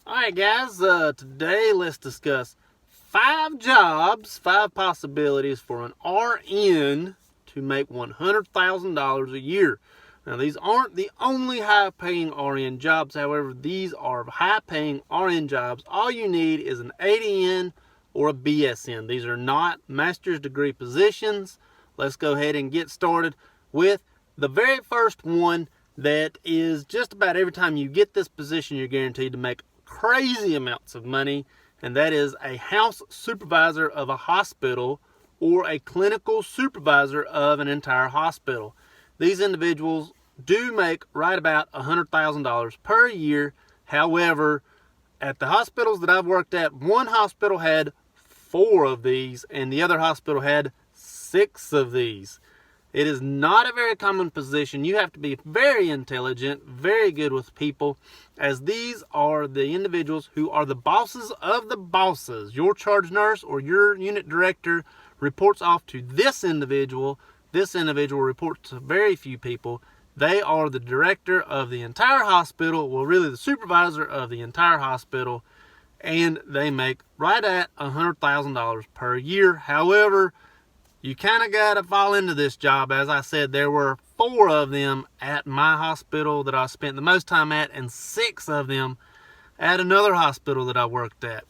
Alright guys, today let's discuss 5 possibilities for an RN to make $100,000 a year. Now these aren't the only high paying RN jobs, however these are high paying RN jobs. All you need is an ADN or a BSN. These are not master's degree positions. Let's go ahead and get started with the very first one that is just about every time you get this position you're guaranteed to make crazy amounts of money, and that is a house supervisor of a hospital or a clinical supervisor of an entire hospital. These individuals do make right about $100,000 per year. However, at the hospitals that I've worked at, one hospital had 4 of these and the other hospital had 6 of these. It is not a very common position. You have to be very intelligent, very good with people, as these are the individuals who are the bosses of the bosses. Your charge nurse or your unit director reports off to this individual. This individual reports to very few people. They are the director of the entire hospital, well, really the supervisor of the entire hospital, and they make right at $100,000 per year. However, you kind of got to fall into this job. As I said, there were 4 of them at my hospital that I spent the most time at, and 6 of them at another hospital that I worked at.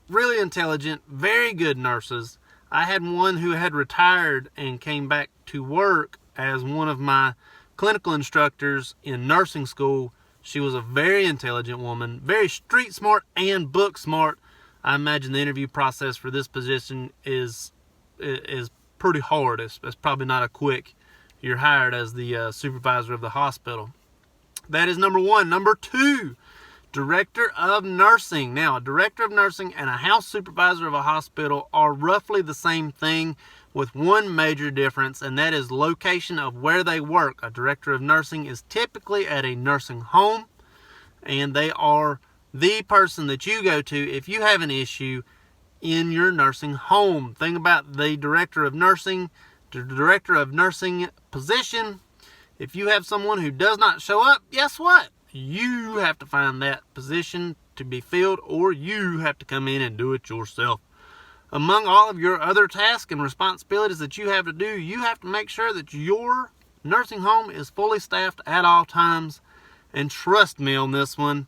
Really intelligent, very good nurses. I had one who had retired and came back to work as one of my clinical instructors in nursing school. She was a very intelligent woman, very street smart and book smart. I imagine the interview process for this position is pretty hard. It's probably not a quick, you're hired as the supervisor of the hospital. That is number 1. Number 2, director of nursing. Now, a director of nursing and a house supervisor of a hospital are roughly the same thing, with one major difference, and that is location of where they work. A director of nursing is typically at a nursing home, and they are the person that you go to if you have an issue in your nursing home. Think about the director of nursing position. If you have someone who does not show up, guess what? You have to find that position to be filled, or you have to come in and do it yourself. Among all of your other tasks and responsibilities that you have to do, you have to make sure that your nursing home is fully staffed at all times. And trust me on this one,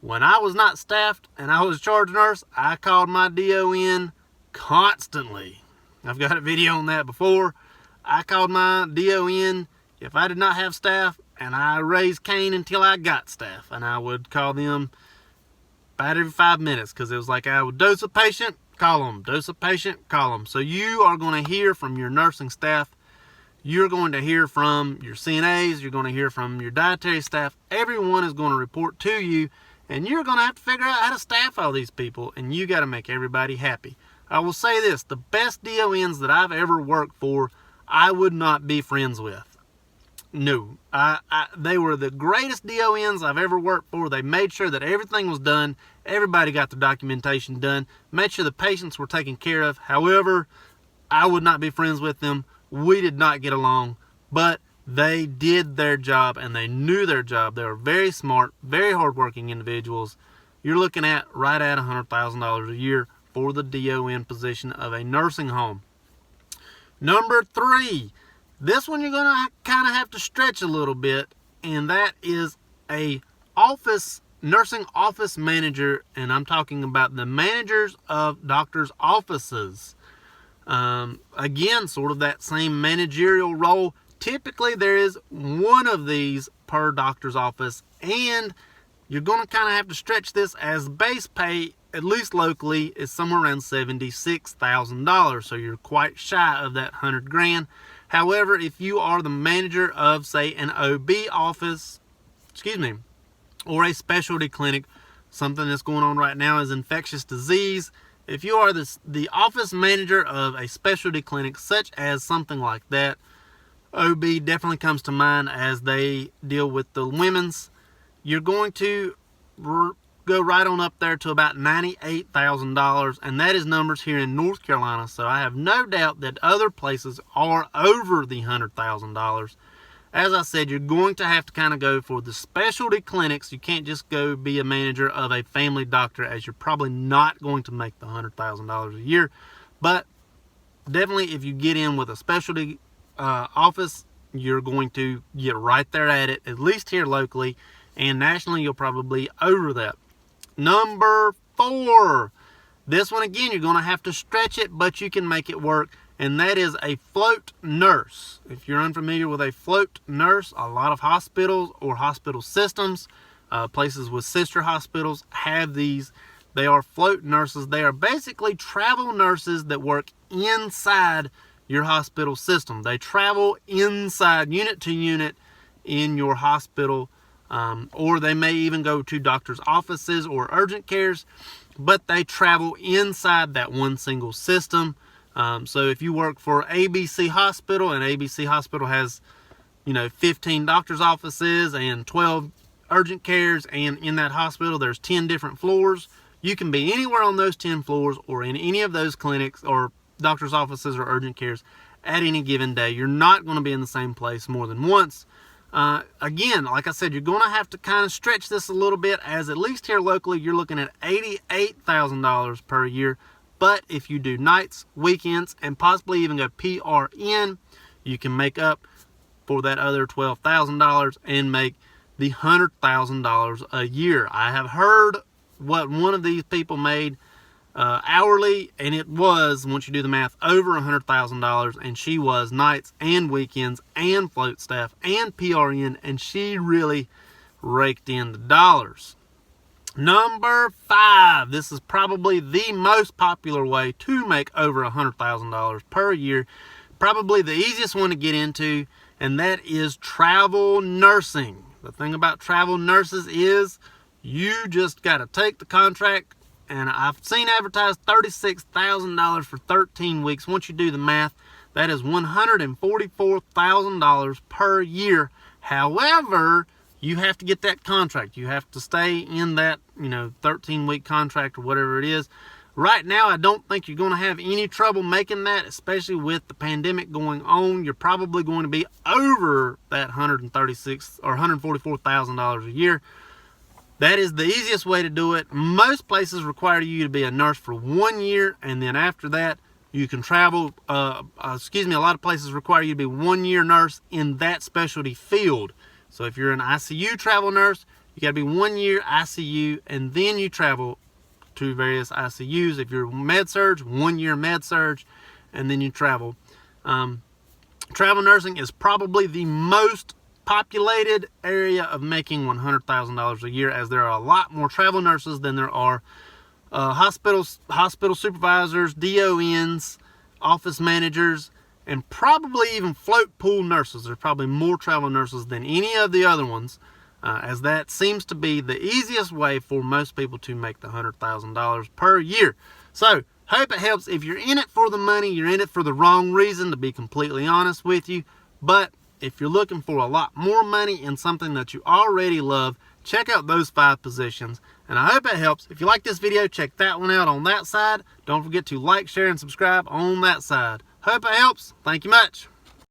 when I was not staffed and I was a charge nurse, I called my DON constantly. I've got a video on that before. I called my DON if I did not have staff, and I raised Cain until I got staff. And I would call them about every 5 minutes, because it was like I would dose a patient, call them, dose a patient, call them. So you are going to hear from your nursing staff. You're going to hear from your CNAs. You're going to hear from your dietary staff. Everyone is going to report to you. And you're going to have to figure out how to staff all these people, and you got to make everybody happy. I will say this, the best DONs that I've ever worked for, I would not be friends with. No, they were the greatest DONs I've ever worked for. They made sure that everything was done. Everybody got their documentation done. Made sure the patients were taken care of. However, I would not be friends with them. We did not get along, but they did their job, and they knew their job. They were very smart, very hardworking individuals. You're looking at right at $100,000 a year for the DON position of a nursing home. Number 3, this one you're going to kind of have to stretch a little bit, and that is a nursing office manager, and I'm talking about the managers of doctors' offices. Again, sort of that same managerial role. Typically, there is 1 of these per doctor's office, and you're going to kind of have to stretch this, as base pay, at least locally, is somewhere around $76,000. So you're quite shy of that $100,000. However, if you are the manager of, say, an OB office, or a specialty clinic, something that's going on right now is infectious disease. If you are the office manager of a specialty clinic, such as something like that, OB definitely comes to mind as they deal with the women's. You're going to go right on up there to about $98,000, and that is numbers here in North Carolina. So I have no doubt that other places are over the $100,000. as I said, you're going to have to kind of go for the specialty clinics. You can't just go be a manager of a family doctor, as you're probably not going to make the $100,000 a year. But definitely, if you get in with a specialty office, you're going to get right there at it, at least here locally, and nationally you'll probably be over that. Number 4. This one, again, you're going to have to stretch it, but you can make it work, and that is a float nurse. If you're unfamiliar with a float nurse, a lot of hospitals or hospital systems, places with sister hospitals, have these. They are float nurses. They are basically travel nurses that work inside your hospital system. They travel inside, unit to unit, in your hospital, or they may even go to doctor's offices or urgent cares, but they travel inside that one single system. So if you work for ABC Hospital, and ABC Hospital has 15 doctor's offices and 12 urgent cares, and in that hospital there's 10 different floors, you can be anywhere on those 10 floors or in any of those clinics or doctor's offices or urgent cares at any given day. You're not going to be in the same place more than once. Again, like I said, you're going to have to kind of stretch this a little bit, as at least here locally you're looking at $88,000 per year. But if you do nights, weekends, and possibly even go PRN, you can make up for that other $12,000 and make the $100,000 a year. I have heard what one of these people made hourly, and it was, once you do the math, over $100,000, and she was nights and weekends and float staff and PRN, and she really raked in the dollars. Number 5. This is probably the most popular way to make over $100,000 per year. Probably the easiest one to get into, and that is travel nursing. The thing about travel nurses is you just got to take the contract, and I've seen advertised $36,000 for 13 weeks. Once you do the math, that is $144,000 per year. However, you have to get that contract. You have to stay in that 13-week contract or whatever it is. Right now, I don't think you're going to have any trouble making that, especially with the pandemic going on. You're probably going to be over that $136,000 or $144,000 a yeyear. That is the easiest way to do it. Most places require you to be a nurse for 1 year, and then after that, you can travel. A lot of places require you to be 1 year nurse in that specialty field. So if you're an ICU travel nurse, you got to be 1 year ICU, and then you travel to various ICUs. If you're med-surg, 1 year med-surg, and then you travel. Travel nursing is probably the most populated area of making $100,000 a year, as there are a lot more travel nurses than there are hospital supervisors, DONs, office managers, and probably even float pool nurses. There's probably more travel nurses than any of the other ones, as that seems to be the easiest way for most people to make the $100,000 per year. So, hope it helps. If you're in it for the money, you're in it for the wrong reason, to be completely honest with you. But if you're looking for a lot more money in something that you already love, check out those 5 positions. And I hope it helps. If you like this video, check that one out on that side. Don't forget to like, share, and subscribe on that side. Hope it helps. Thank you much.